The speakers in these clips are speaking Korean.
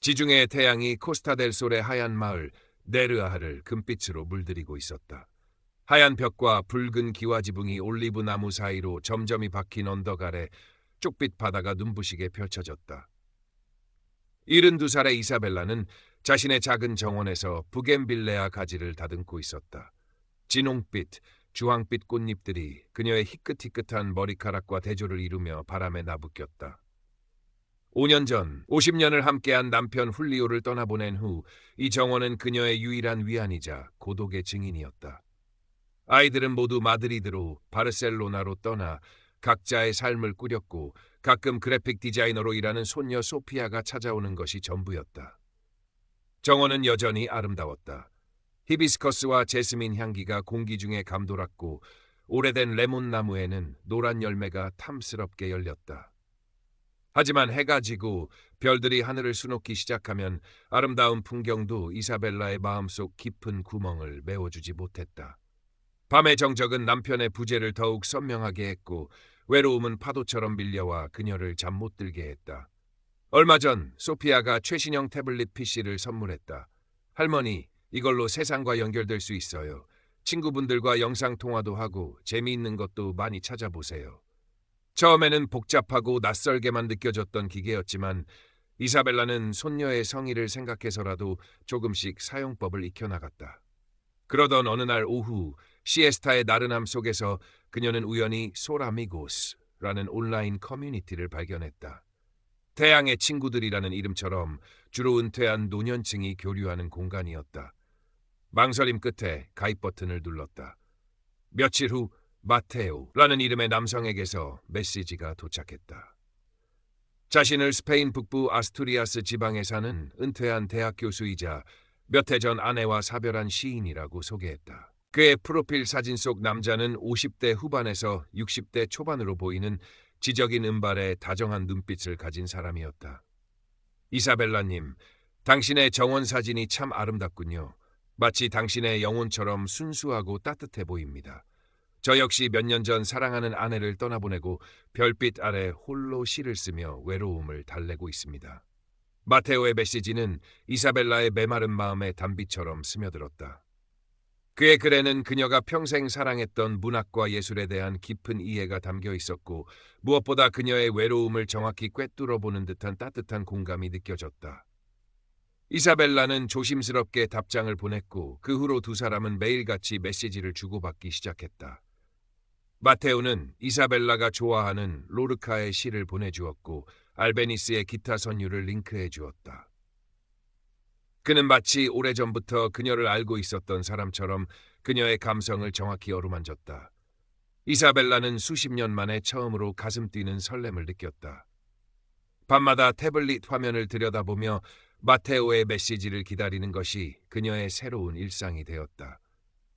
지중해의 태양이 코스타델솔의 하얀 마을 네르아하를 금빛으로 물들이고 있었다. 하얀 벽과 붉은 기와지붕이 올리브 나무 사이로 점점이 박힌 언덕 아래 쪽빛 바다가 눈부시게 펼쳐졌다. 72살의 이사벨라는 자신의 작은 정원에서 부겐빌레아 가지를 다듬고 있었다. 진홍빛, 주황빛 꽃잎들이 그녀의 희끗희끗한 머리카락과 대조를 이루며 바람에 나부꼈다. 5년 전 50년을 함께한 남편 훌리오를 떠나보낸 후 이 정원은 그녀의 유일한 위안이자 고독의 증인이었다. 아이들은 모두 마드리드로 바르셀로나로 떠나 각자의 삶을 꾸렸고 가끔 그래픽 디자이너로 일하는 손녀 소피아가 찾아오는 것이 전부였다. 정원은 여전히 아름다웠다. 히비스커스와 제스민 향기가 공기 중에 감돌았고 오래된 레몬 나무에는 노란 열매가 탐스럽게 열렸다. 하지만 해가 지고 별들이 하늘을 수놓기 시작하면 아름다운 풍경도 이사벨라의 마음속 깊은 구멍을 메워주지 못했다. 밤의 정적은 남편의 부재를 더욱 선명하게 했고 외로움은 파도처럼 밀려와 그녀를 잠 못 들게 했다. 얼마 전 소피아가 최신형 태블릿 PC를 선물했다. 할머니, 이걸로 세상과 연결될 수 있어요. 친구분들과 영상통화도 하고 재미있는 것도 많이 찾아보세요. 처음에는 복잡하고 낯설게만 느껴졌던 기계였지만 이사벨라는 손녀의 성의를 생각해서라도 조금씩 사용법을 익혀나갔다. 그러던 어느 날 오후 시에스타의 나른함 속에서 그녀는 우연히 솔아미고스라는 온라인 커뮤니티를 발견했다. 태양의 친구들이라는 이름처럼 주로 은퇴한 노년층이 교류하는 공간이었다. 망설임 끝에 가입 버튼을 눌렀다. 며칠 후 마테오라는 이름의 남성에게서 메시지가 도착했다. 자신을 스페인 북부 아스투리아스 지방에 사는 은퇴한 대학 교수이자 몇 해 전 아내와 사별한 시인이라고 소개했다. 그의 프로필 사진 속 남자는 50대 후반에서 60대 초반으로 보이는 지적인 은발에 다정한 눈빛을 가진 사람이었다. 이사벨라님, 당신의 정원 사진이 참 아름답군요. 마치 당신의 영혼처럼 순수하고 따뜻해 보입니다. 저 역시 몇 년 전 사랑하는 아내를 떠나보내고 별빛 아래 홀로 시를 쓰며 외로움을 달래고 있습니다. 마테오의 메시지는 이사벨라의 메마른 마음에 단비처럼 스며들었다. 그의 글에는 그녀가 평생 사랑했던 문학과 예술에 대한 깊은 이해가 담겨 있었고 무엇보다 그녀의 외로움을 정확히 꿰뚫어보는 듯한 따뜻한 공감이 느껴졌다. 이사벨라는 조심스럽게 답장을 보냈고 그 후로 두 사람은 매일같이 메시지를 주고받기 시작했다. 마테오는 이사벨라가 좋아하는 로르카의 시를 보내주었고 알베니스의 기타 선율을 링크해 주었다. 그는 마치 오래전부터 그녀를 알고 있었던 사람처럼 그녀의 감성을 정확히 어루만졌다. 이사벨라는 수십 년 만에 처음으로 가슴 뛰는 설렘을 느꼈다. 밤마다 태블릿 화면을 들여다보며 마테오의 메시지를 기다리는 것이 그녀의 새로운 일상이 되었다.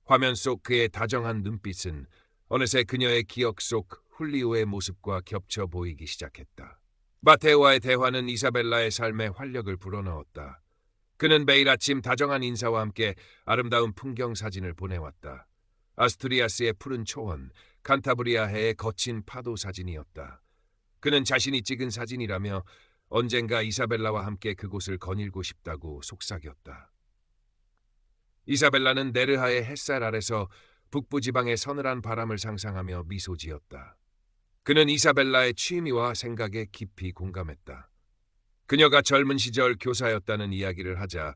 화면 속 그의 다정한 눈빛은 어느새 그녀의 기억 속 훌리오의 모습과 겹쳐 보이기 시작했다. 마테오와의 대화는 이사벨라의 삶에 활력을 불어넣었다. 그는 매일 아침 다정한 인사와 함께 아름다운 풍경 사진을 보내왔다. 아스투리아스의 푸른 초원, 칸타브리아해의 거친 파도 사진이었다. 그는 자신이 찍은 사진이라며 언젠가 이사벨라와 함께 그곳을 거닐고 싶다고 속삭였다. 이사벨라는 네르하의 햇살 아래서 북부 지방의 서늘한 바람을 상상하며 미소 지었다. 그는 이사벨라의 취미와 생각에 깊이 공감했다. 그녀가 젊은 시절 교사였다는 이야기를 하자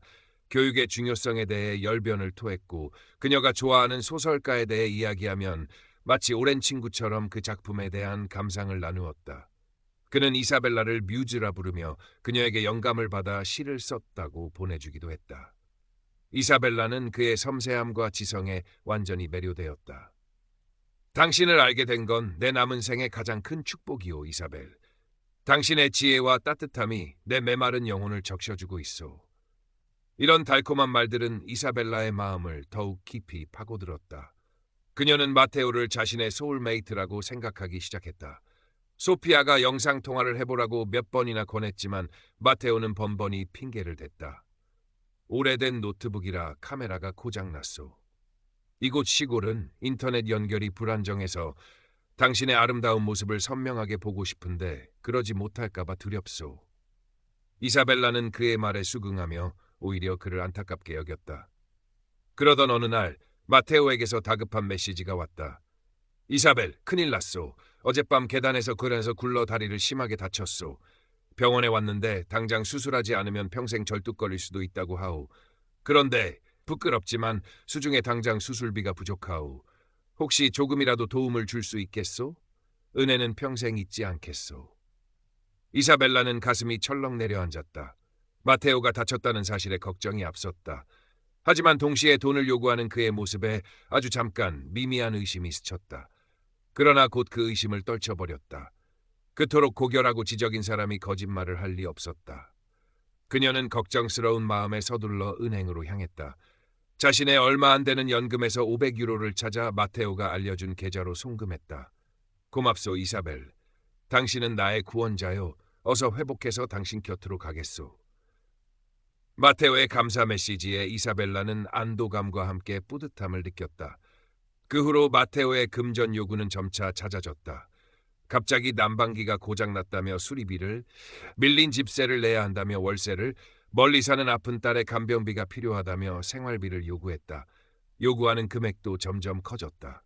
교육의 중요성에 대해 열변을 토했고 그녀가 좋아하는 소설가에 대해 이야기하면 마치 오랜 친구처럼 그 작품에 대한 감상을 나누었다. 그는 이사벨라를 뮤즈라 부르며 그녀에게 영감을 받아 시를 썼다고 보내주기도 했다. 이사벨라는 그의 섬세함과 지성에 완전히 매료되었다. 당신을 알게 된 건 내 남은 생의 가장 큰 축복이오, 이사벨. 당신의 지혜와 따뜻함이 내 메마른 영혼을 적셔주고 있소. 이런 달콤한 말들은 이사벨라의 마음을 더욱 깊이 파고들었다. 그녀는 마테오를 자신의 소울메이트라고 생각하기 시작했다. 소피아가 영상통화를 해보라고 몇 번이나 권했지만 마테오는 번번이 핑계를 댔다. 오래된 노트북이라 카메라가 고장났소. 이곳 시골은 인터넷 연결이 불안정해서 당신의 아름다운 모습을 선명하게 보고 싶은데 그러지 못할까봐 두렵소. 이사벨라는 그의 말에 수긍하며 오히려 그를 안타깝게 여겼다. 그러던 어느 날 마테오에게서 다급한 메시지가 왔다. 이사벨, 큰일 났소. 어젯밤 계단에서 굴러 다리를 심하게 다쳤소. 병원에 왔는데 당장 수술하지 않으면 평생 절뚝거릴 수도 있다고 하오. 그런데 부끄럽지만 수중에 당장 수술비가 부족하오. 혹시 조금이라도 도움을 줄 수 있겠소? 은혜는 평생 잊지 않겠소. 이사벨라는 가슴이 철렁 내려앉았다. 마테오가 다쳤다는 사실에 걱정이 앞섰다. 하지만 동시에 돈을 요구하는 그의 모습에 아주 잠깐 미미한 의심이 스쳤다. 그러나 곧 그 의심을 떨쳐버렸다. 그토록 고결하고 지적인 사람이 거짓말을 할 리 없었다. 그녀는 걱정스러운 마음에 서둘러 은행으로 향했다. 자신의 얼마 안 되는 연금에서 500유로를 찾아 마테오가 알려준 계좌로 송금했다. 고맙소, 이사벨. 당신은 나의 구원자요. 어서 회복해서 당신 곁으로 가겠소. 마테오의 감사 메시지에 이사벨라는 안도감과 함께 뿌듯함을 느꼈다. 그 후로 마테오의 금전 요구는 점차 잦아졌다. 갑자기 난방기가 고장났다며 수리비를, 밀린 집세를 내야 한다며 월세를, 멀리 사는 아픈 딸의 간병비가 필요하다며 생활비를 요구했다. 요구하는 금액도 점점 커졌다.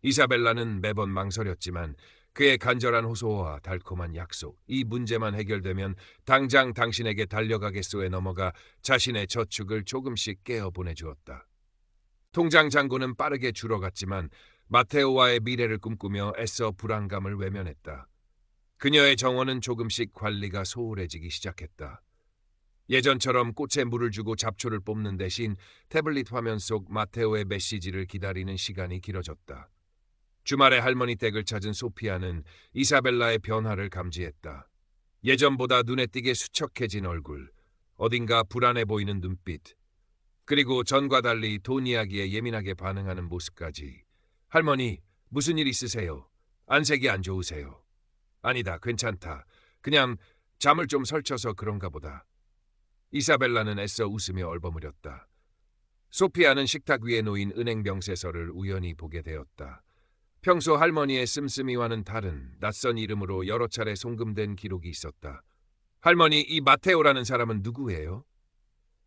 이사벨라는 매번 망설였지만 그의 간절한 호소와 달콤한 약속, 이 문제만 해결되면 당장 당신에게 달려가겠소에 넘어가 자신의 저축을 조금씩 깨어 보내주었다. 통장 잔고는 빠르게 줄어갔지만 마테오와의 미래를 꿈꾸며 애써 불안감을 외면했다. 그녀의 정원은 조금씩 관리가 소홀해지기 시작했다. 예전처럼 꽃에 물을 주고 잡초를 뽑는 대신 태블릿 화면 속 마테오의 메시지를 기다리는 시간이 길어졌다. 주말에 할머니 댁을 찾은 소피아는 이사벨라의 변화를 감지했다. 예전보다 눈에 띄게 수척해진 얼굴, 어딘가 불안해 보이는 눈빛, 그리고 전과 달리 돈 이야기에 예민하게 반응하는 모습까지. 할머니, 무슨 일 있으세요? 안색이 안 좋으세요? 아니다, 괜찮다. 그냥 잠을 좀 설쳐서 그런가 보다. 이사벨라는 애써 웃으며 얼버무렸다. 소피아는 식탁 위에 놓인 은행 명세서를 우연히 보게 되었다. 평소 할머니의 씀씀이와는 다른 낯선 이름으로 여러 차례 송금된 기록이 있었다. 할머니, 이 마테오라는 사람은 누구예요?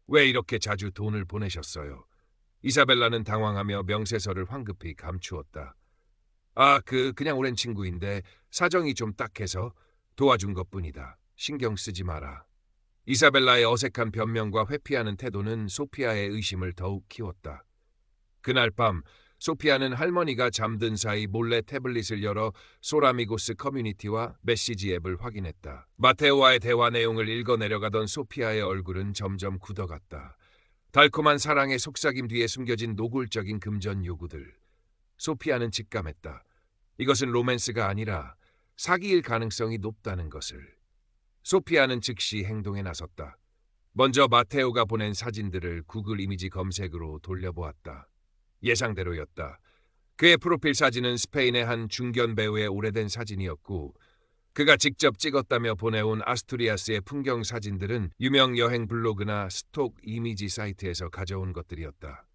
왜 이렇게 자주 돈을 보내셨어요? 이사벨라는 당황하며 명세서를 황급히 감추었다. 그냥 오랜 친구인데 사정이 좀 딱해서 도와준 것뿐이다. 신경 쓰지 마라. 이사벨라의 어색한 변명과 회피하는 태도는 소피아의 의심을 더욱 키웠다. 그날 밤 소피아는 할머니가 잠든 사이 몰래 태블릿을 열어 소라미고스 커뮤니티와 메시지 앱을 확인했다. 마테오와의 대화 내용을 읽어 내려가던 소피아의 얼굴은 점점 굳어갔다. 달콤한 사랑의 속삭임 뒤에 숨겨진 노골적인 금전 요구들. 소피아는 직감했다. 이것은 로맨스가 아니라 사기일 가능성이 높다는 것을. 소피아는 즉시 행동에 나섰다. 먼저 마테오가 보낸 사진들을 구글 이미지 검색으로 돌려보았다. 예상대로였다. 그의 프로필 사진은 스페인의 한 중견 배우의 오래된 사진이었고 그가 직접 찍었다며 보내온 아스투리아스의 풍경 사진들은 유명 여행 블로그나 스톡 이미지 사이트에서 가져온 것들이었다.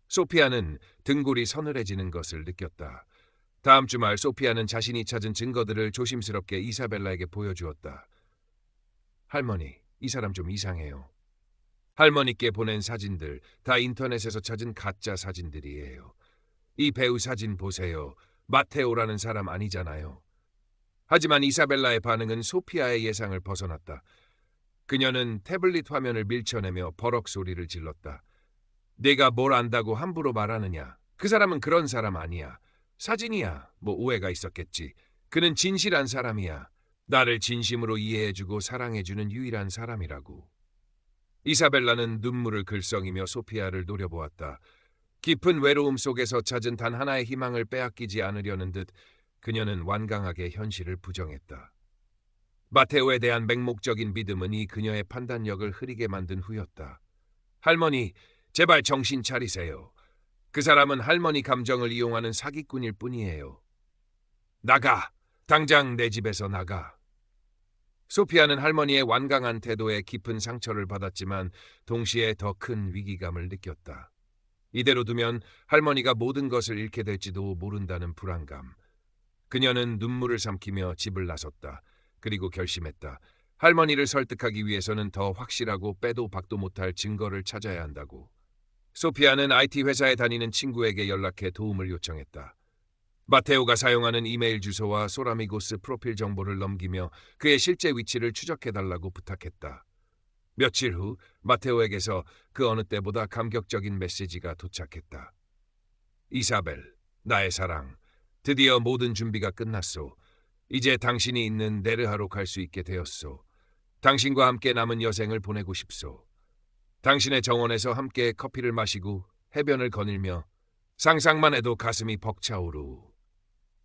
소피아는 등골이 서늘해지는 것을 느꼈다. 다음 주말 소피아는 자신이 찾은 증거들을 조심스럽게 이사벨라에게 보여주었다. 할머니, 이 사람 좀 이상해요. 할머니께 보낸 사진들 다 인터넷에서 찾은 가짜 사진들이에요. 이 배우 사진 보세요. 마테오라는 사람 아니잖아요. 하지만 이사벨라의 반응은 소피아의 예상을 벗어났다. 그녀는 태블릿 화면을 밀쳐내며 버럭 소리를 질렀다. 내가 뭘 안다고 함부로 말하느냐. 그 사람은 그런 사람 아니야. 사진이야. 뭐 오해가 있었겠지. 그는 진실한 사람이야. 나를 진심으로 이해해주고 사랑해주는 유일한 사람이라고. 이사벨라는 눈물을 글썽이며 소피아를 노려보았다. 깊은 외로움 속에서 찾은 단 하나의 희망을 빼앗기지 않으려는 듯 그녀는 완강하게 현실을 부정했다. 마테오에 대한 맹목적인 믿음은 이 그녀의 판단력을 흐리게 만든 후였다. 할머니, 제발 정신 차리세요. 그 사람은 할머니 감정을 이용하는 사기꾼일 뿐이에요. 나가! 당장 내 집에서 나가! 소피아는 할머니의 완강한 태도에 깊은 상처를 받았지만 동시에 더 큰 위기감을 느꼈다. 이대로 두면 할머니가 모든 것을 잃게 될지도 모른다는 불안감. 그녀는 눈물을 삼키며 집을 나섰다. 그리고 결심했다. 할머니를 설득하기 위해서는 더 확실하고 빼도 박도 못할 증거를 찾아야 한다고. 소피아는 IT 회사에 다니는 친구에게 연락해 도움을 요청했다. 마테오가 사용하는 이메일 주소와 소라미고스 프로필 정보를 넘기며 그의 실제 위치를 추적해달라고 부탁했다. 며칠 후 마테오에게서 그 어느 때보다 감격적인 메시지가 도착했다. 이사벨, 나의 사랑, 드디어 모든 준비가 끝났소. 이제 당신이 있는 네르하로 갈 수 있게 되었소. 당신과 함께 남은 여생을 보내고 싶소. 당신의 정원에서 함께 커피를 마시고 해변을 거닐며 상상만 해도 가슴이 벅차오르.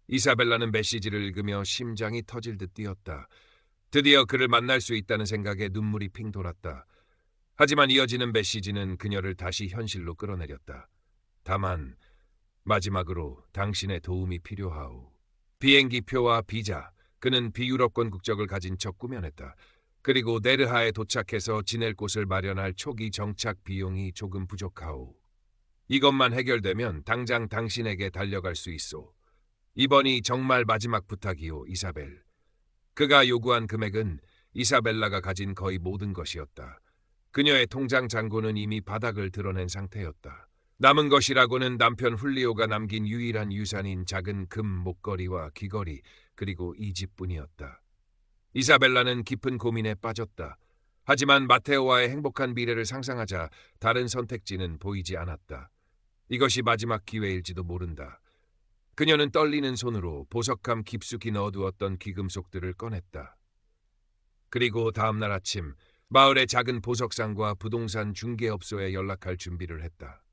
이사벨라는 메시지를 읽으며 심장이 터질 듯 뛰었다. 드디어 그를 만날 수 있다는 생각에 눈물이 핑 돌았다. 하지만 이어지는 메시지는 그녀를 다시 현실로 끌어내렸다. 다만 마지막으로 당신의 도움이 필요하오. 비행기 표와 비자, 그는 비유럽권 국적을 가진 척 꾸며냈다. 그리고 네르하에 도착해서 지낼 곳을 마련할 초기 정착 비용이 조금 부족하오. 이것만 해결되면 당장 당신에게 달려갈 수 있소. 이번이 정말 마지막 부탁이오, 이사벨. 그가 요구한 금액은 이사벨라가 가진 거의 모든 것이었다. 그녀의 통장 잔고는 이미 바닥을 드러낸 상태였다. 남은 것이라고는 남편 훌리오가 남긴 유일한 유산인 작은 금 목걸이와 귀걸이, 그리고 이 집뿐이었다. 이사벨라는 깊은 고민에 빠졌다. 하지만 마테오와의 행복한 미래를 상상하자 다른 선택지는 보이지 않았다. 이것이 마지막 기회일지도 모른다. 그녀는 떨리는 손으로 보석함 깊숙이 넣어두었던 귀금속들을 꺼냈다. 그리고 다음날 아침 마을의 작은 보석상과 부동산 중개업소에 연락할 준비를 했다.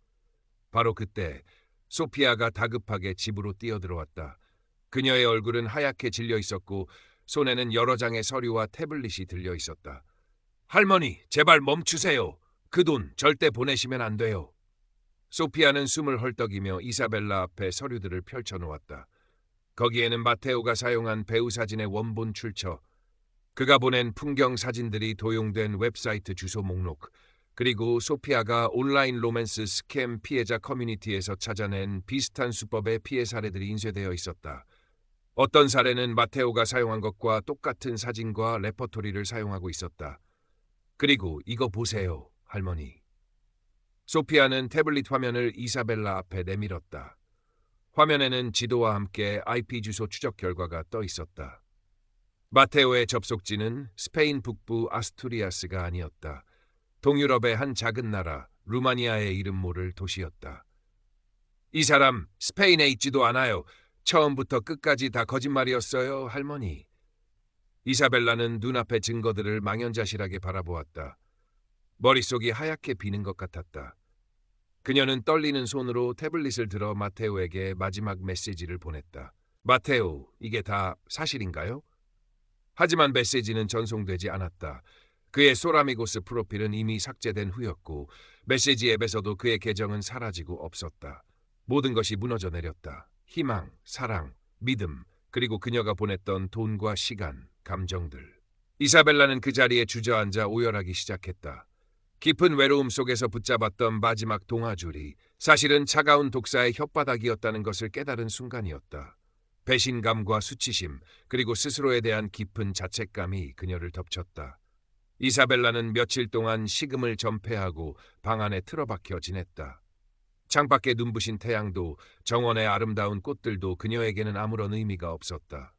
바로 그때 소피아가 다급하게 집으로 뛰어들어왔다. 그녀의 얼굴은 하얗게 질려 있었고 손에는 여러 장의 서류와 태블릿이 들려 있었다. 할머니, 제발 멈추세요. 그 돈 절대 보내시면 안 돼요. 소피아는 숨을 헐떡이며 이사벨라 앞에 서류들을 펼쳐놓았다. 거기에는 마테오가 사용한 배우 사진의 원본 출처, 그가 보낸 풍경 사진들이 도용된 웹사이트 주소 목록, 그리고 소피아가 온라인 로맨스 스캠 피해자 커뮤니티에서 찾아낸 비슷한 수법의 피해 사례들이 인쇄되어 있었다. 어떤 사례는 마테오가 사용한 것과 똑같은 사진과 레퍼토리를 사용하고 있었다. 그리고 이거 보세요, 할머니. 소피아는 태블릿 화면을 이사벨라 앞에 내밀었다. 화면에는 지도와 함께 IP 주소 추적 결과가 떠 있었다. 마테오의 접속지는 스페인 북부 아스투리아스가 아니었다. 동유럽의 한 작은 나라, 루마니아의 이름 모를 도시였다. 이 사람 스페인에 있지도 않아요. 처음부터 끝까지 다 거짓말이었어요, 할머니. 이사벨라는 눈앞의 증거들을 망연자실하게 바라보았다. 머릿속이 하얗게 비는 것 같았다. 그녀는 떨리는 손으로 태블릿을 들어 마테오에게 마지막 메시지를 보냈다. 마테오, 이게 다 사실인가요? 하지만 메시지는 전송되지 않았다. 그의 소라미고스 프로필은 이미 삭제된 후였고 메시지 앱에서도 그의 계정은 사라지고 없었다. 모든 것이 무너져 내렸다. 희망, 사랑, 믿음, 그리고 그녀가 보냈던 돈과 시간, 감정들. 이사벨라는 그 자리에 주저앉아 오열하기 시작했다. 깊은 외로움 속에서 붙잡았던 마지막 동아줄이 사실은 차가운 독사의 혓바닥이었다는 것을 깨달은 순간이었다. 배신감과 수치심, 그리고 스스로에 대한 깊은 자책감이 그녀를 덮쳤다. 이사벨라는 며칠 동안 식음을 전폐하고 방 안에 틀어박혀 지냈다. 창밖에 눈부신 태양도 정원의 아름다운 꽃들도 그녀에게는 아무런 의미가 없었다.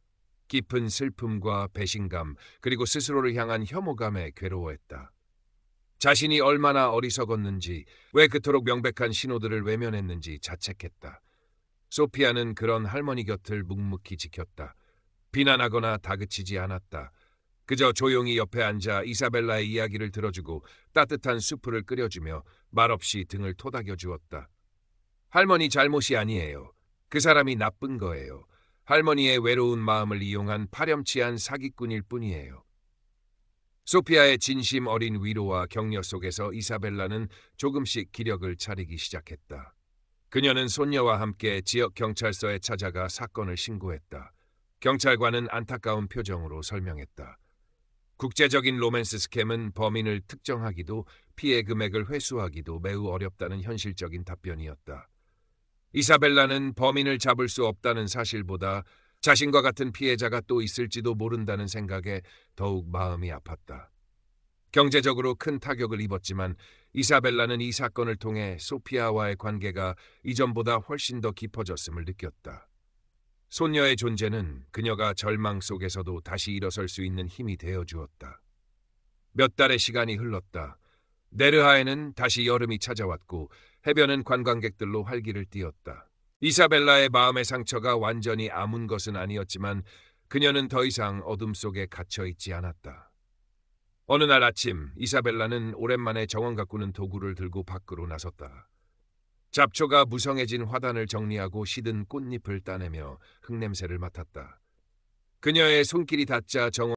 깊은 슬픔과 배신감, 그리고 스스로를 향한 혐오감에 괴로워했다. 자신이 얼마나 어리석었는지, 왜 그토록 명백한 신호들을 외면했는지 자책했다. 소피아는 그런 할머니 곁을 묵묵히 지켰다. 비난하거나 다그치지 않았다. 그저 조용히 옆에 앉아 이사벨라의 이야기를 들어주고 따뜻한 수프를 끓여주며 말없이 등을 토닥여 주었다. 할머니 잘못이 아니에요. 그 사람이 나쁜 거예요. 할머니의 외로운 마음을 이용한 파렴치한 사기꾼일 뿐이에요. 소피아의 진심 어린 위로와 격려 속에서 이사벨라는 조금씩 기력을 차리기 시작했다. 그녀는 손녀와 함께 지역 경찰서에 찾아가 사건을 신고했다. 경찰관은 안타까운 표정으로 설명했다. 국제적인 로맨스 스캠은 범인을 특정하기도 피해 금액을 회수하기도 매우 어렵다는 현실적인 답변이었다. 이사벨라는 범인을 잡을 수 없다는 사실보다 자신과 같은 피해자가 또 있을지도 모른다는 생각에 더욱 마음이 아팠다. 경제적으로 큰 타격을 입었지만 이사벨라는 이 사건을 통해 소피아와의 관계가 이전보다 훨씬 더 깊어졌음을 느꼈다. 소녀의 존재는 그녀가 절망 속에서도 다시 일어설 수 있는 힘이 되어 주었다. 몇 달의 시간이 흘렀다. 네르하에는 다시 여름이 찾아왔고 해변은 관광객들로 활기를 띠었다. 이사벨라의 마음의 상처가 완전히 아문 것은 아니었지만 그녀는 더 이상 어둠 속에 갇혀 있지 않았다. 어느 날 아침 이사벨라는 오랜만에 정원 가꾸는 도구를 들고 밖으로 나섰다. 잡초가 무성해진 화단을 정리하고 시든 꽃잎을 따내며 흙냄새를 맡았다. 그녀의 손길이 닿자 정원